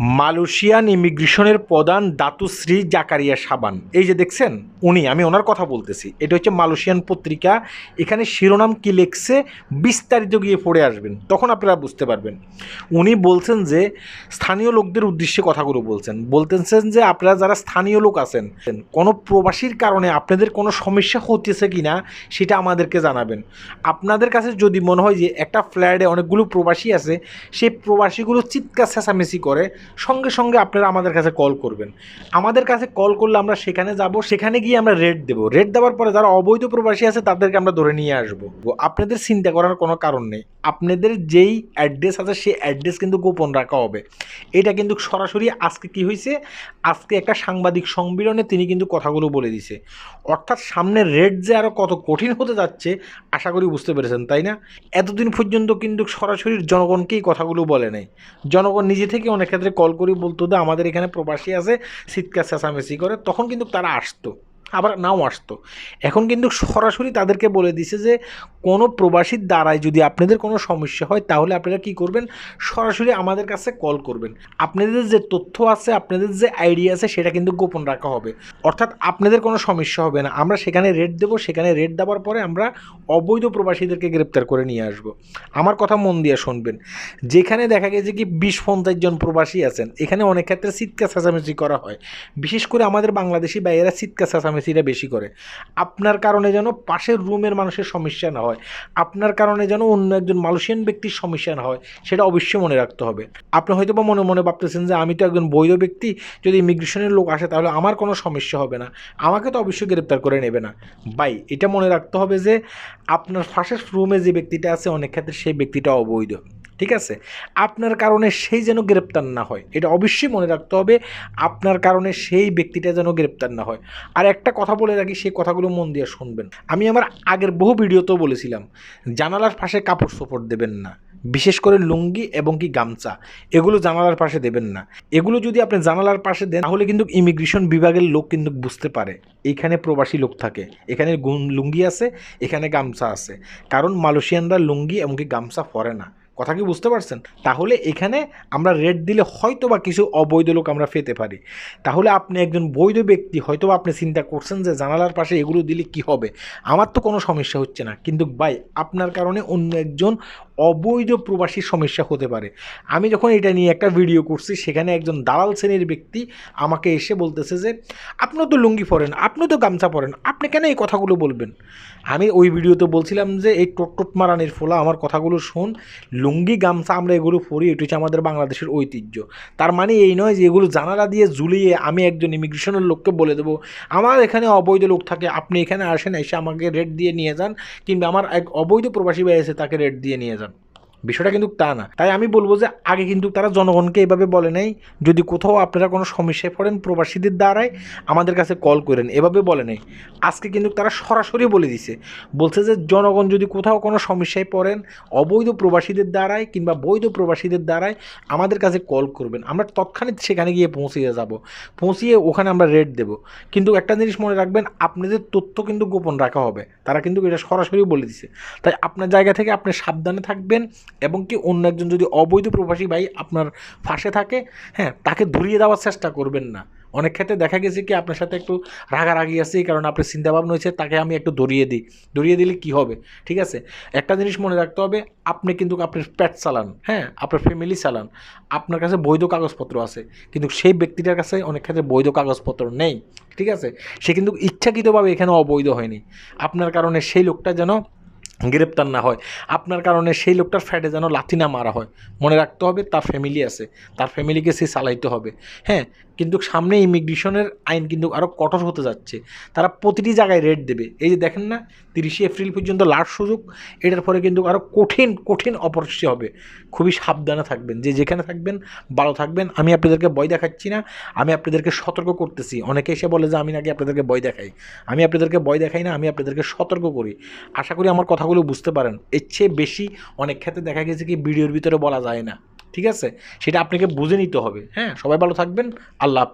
Malaysian ইমিগ্রেশনের প্রধান দাতুশ্রী জাকারিয়া সাবান, এই যে দেখছেন আমি ওনার কথা বলতেছি। এটা হচ্ছে মালয়েশিয়ান পত্রিকা। এখানে শিরোনাম কি লিখছে বিস্তারিত গিয়ে পড়ে আসবেন, তখন আপনারা বুঝতে পারবেন। উনি বলছেন যে স্থানীয় লোকদের উদ্দেশ্যে কথাগুলো বলতেছেন যে আপনারা যারা স্থানীয় লোক আছেন, কোনো প্রবাসীর কারণে আপনাদের কোনো সমস্যা হতেছে কি না সেটা আমাদেরকে জানাবেন। আপনাদের কাছে যদি মনে হয় যে একটা ফ্ল্যাটে অনেকগুলো প্রবাসী আছে, সেই প্রবাসীগুলো চিৎকার চেঁচামেচি করে, সঙ্গে সঙ্গে আপনারা আমাদের কাছে কল করবেন। আমাদের কাছে কল করলে আমরা সেখানে যাব, সেখানে গিয়ে আমরা রেট দেবো। রেট দেওয়ার পরে যারা অবৈধ প্রবাসী আছে তাদেরকে আমরা ধরে নিয়ে আসবো। আপনাদের চিন্তা করার কোনো কারণ নেই। আপনাদের যেই অ্যাড্রেস আছে সেই অ্যাড্রেস কিন্তু গোপন রাখা হবে। এটা কিন্তু সরাসরি আজকে কি হয়েছে, আজকে একটা সাংবাদিক সম্মেলনে তিনি কিন্তু কথাগুলো বলে দিছে। অর্থাৎ সামনের রেট যে আরও কত কঠিন হতে যাচ্ছে আশা করি বুঝতে পেরেছেন, তাই না? এতদিন পর্যন্ত কিন্তু সরাসরি জনগণকেই কথাগুলো বলে নাই। জনগণ নিজে থেকে অনেক ক্ষেত্রে কল করে বলতো যে আমাদের এখানে প্রবাসী আছে, চিৎকার চেঁচামেচি করে, তখন কিন্তু তারা আসতো, আবার নাও আসতো। এখন কিন্তু সরাসরি তাদেরকে বলে দিছে যে কোনো প্রবাসীর দ্বারাই যদি আপনাদের কোনো সমস্যা হয় তাহলে আপনারা কী করবেন, সরাসরি আমাদের কাছে কল করবেন। আপনাদের যে তথ্য আছে, আপনাদের যে আইডিয়া আছে সেটা কিন্তু গোপন রাখা হবে। অর্থাৎ আপনাদের কোনো সমস্যা হবে না। আমরা সেখানে রেট দেবো, সেখানে রেট দেওয়ার পরে আমরা অবৈধ প্রবাসীদেরকে গ্রেপ্তার করে নিয়ে আসব। আমার কথা মন দিয়ে শুনবেন। যেখানে দেখা গেছে কি 20-50 জন প্রবাসী আছেন, এখানে অনেক ক্ষেত্রে চিৎকার চেঁচামেচি করা হয়। বিশেষ করে আমাদের বাংলাদেশি ভাইয়েরা চিৎকার চেঁচামেচিটা বেশি করে। আপনার কারণে যেন পাশের রুমের মানুষের সমস্যা না হয়, আপনার কারণে যেন অন্য একজন মালয়েশিয়ান ব্যক্তির সমস্যা না হয়, সেটা অবশ্যই মনে রাখতে হবে। আপনি হয়তো বা মনে মনে ভাবতেছেন যে আমি তো একজন বৈধ ব্যক্তি, যদি ইমিগ্রেশনের লোক আসে তাহলে আমার কোনো সমস্যা হবে না, আমাকে তো অবশ্যই গ্রেপ্তার করে নেবে না। ভাই, এটা মনে রাখতে হবে যে আপনার পাশের রুমে যে ব্যক্তিটা আছে অনেক ক্ষেত্রে সেই ব্যক্তিটা অবৈধ, ঠিক আছে? আপনার কারণে সেই যেন গ্রেপ্তার না হয়, এটা অবশ্যই মনে রাখতে হবে। আপনার কারণে সেই ব্যক্তিটা যেন গ্রেপ্তার না হয়। আর একটা কথা বলে রাখি, সেই কথাগুলো মন দিয়ে শুনবেন। আমি আমার আগের বহু ভিডিওতেও বলেছিলাম, জানালার পাশে কাপড় চোপড় দেবেন না, বিশেষ করে লুঙ্গি এবং কি গামছা, এগুলো জানালার পাশে দেবেন না। এগুলো যদি আপনি জানালার পাশে দেন তাহলে কিন্তু ইমিগ্রেশন বিভাগের লোক কিন্তু বুঝতে পারে এইখানে প্রবাসী লোক থাকে, এখানে লুঙ্গি আছে, এখানে গামছা আছে। কারণ মালয়েশিয়ানরা লুঙ্গি এমনকি গামছা পরে না। কথা কি বুঝতে পারছেন? তাহলে এখানে আমরা রেট দিলে হয়তো বা কিছু অবৈধ লোক আমরা পেতে পারি। তাহলে আপনি একজন বৈধ ব্যক্তি, হয়তো আপনি চিন্তা করছেন যে জানালার পাশে এগুলো দিলে কি হবে, আমার তো কোনো সমস্যা হচ্ছে না, কিন্তু ভাই আপনার কারণে অন্য একজন অবৈধ প্রবাসীর সমস্যা হতে পারে। আমি যখন এটা নিয়ে একটা ভিডিও করছি, সেখানে একজন দালাল শ্রেণীর ব্যক্তি আমাকে এসে বলতেছে যে আপনিও তো লুঙ্গি পরেন, আপনিও তো গামছা পরেন, আপনি কেন এই কথাগুলো বলবেন? আমি ওই ভিডিওতে বলছিলাম যে এই টোট মারানির ফোলা, আমার কথাগুলো শোন। লুঙ্গি গামছা আমরা এগুলো পরি, এটি হচ্ছে আমাদের বাংলাদেশের ঐতিহ্য। তার মানে এই নয় যে এগুলো জানালা দিয়ে ঝুলিয়ে আমি একজন ইমিগ্রেশনের লোককে বলে দেবো আমার এখানে অবৈধ লোক থাকে, আপনি এখানে আসেন, এসে আমাকে রেট দিয়ে নিয়ে যান, কিংবা আমার এক অবৈধ প্রবাসী ভাই আছে তাকে রেট দিয়ে নিয়ে যান। বিষয়টা কিন্তু তা না। তাই আমি বলবো যে আগে কিন্তু তারা জনগণকে এভাবে বলে নেই, যদি কোথাও আপনারা কোনো সমস্যায় পড়েন প্রবাসীদের দ্বারায় আমাদের কাছে কল করেন, এভাবে বলে নেই। আজকে কিন্তু তারা সরাসরি বলে দিছে, বলছে যে জনগণ যদি কোথাও কোনো সমস্যায় পড়েন অবৈধ প্রবাসীদের দ্বারায় কিংবা বৈধ প্রবাসীদের দ্বারায় আমাদের কাছে কল করবেন, আমরা তৎক্ষণাৎ সেখানে গিয়ে পৌঁছিয়ে যাব, পৌঁছিয়ে ওখানে আমরা রেট দেব। কিন্তু একটা জিনিস মনে রাখবেন, আপনাদের তথ্য কিন্তু গোপন রাখা হবে। তারা কিন্তু এটা সরাসরি বলে দিছে। তাই আপনার জায়গা থেকে আপনি সাবধানে থাকবেন, এবং কি অন্য একজন যদি অবৈধ প্রবাসী ভাই আপনার পাশে থাকে, হ্যাঁ, তাকে ধরিয়ে দেওয়ার চেষ্টা করবেন না। অনেক ক্ষেত্রে দেখা গেছে কি আপনার সাথে একটু রাগারাগি আছে, এই কারণে আপনার চিন্তাভাবনা হয়েছে তাকে আমি একটু ধরিয়ে দিই, ধরিয়ে দিলে কী হবে? ঠিক আছে, একটা জিনিস মনে রাখতে হবে, আপনি কিন্তু আপনার পেট চালান, হ্যাঁ, আপনার ফ্যামিলি চালান, আপনার কাছে বৈধ কাগজপত্র আছে, কিন্তু সেই ব্যক্তিটার কাছে অনেক ক্ষেত্রে বৈধ কাগজপত্র নেই। ঠিক আছে, সে কিন্তু ইচ্ছাকৃতভাবে এখানে অবৈধ হয়নি। আপনার কারণে সেই লোকটা যেন গ্রেপ্তার না হয়, আপনার কারণে সেই লোকটার ফ্যাটে যেন লাথি না মারা হয়। মনে রাখতে হবে তার ফ্যামিলি আছে, তার ফ্যামিলিকে সে চালাইতে হবে। হ্যাঁ, কিন্তু সামনে ইমিগ্রেশনের আইন কিন্তু আরও কঠোর হতে যাচ্ছে। তারা প্রতিটি জায়গায় রেট দেবে। এই যে দেখেন না, 30শে এপ্রিল পর্যন্ত লাস্ট সুযোগ, এটার পরে কিন্তু আরও কঠিন কঠিন অপরিস্থিতি হবে। খুবই সাবধানে থাকবেন, যে যেখানে থাকবেন ভালো থাকবেন। আমি আপনাদেরকে ভয় দেখাচ্ছি না, আমি আপনাদেরকে সতর্ক করতেছি। অনেকে এসে বলে যে আমি নাকি আপনাদেরকে ভয় দেখাই, আমি আপনাদেরকে ভয় দেখাই না, আমি আপনাদেরকে সতর্ক করি। আশা করি আমার কথাগুলো বুঝতে পারেন। এর চেয়ে বেশি অনেক ক্ষেত্রে দেখা গেছে কি ভিডিওর ভিতরে বলা যায় না, ঠিক আছে? সেটা আপনাকে বুঝে নিতে হবে। হ্যাঁ, সবাই ভালো থাকবেন, আল্লাহ হাফেজ।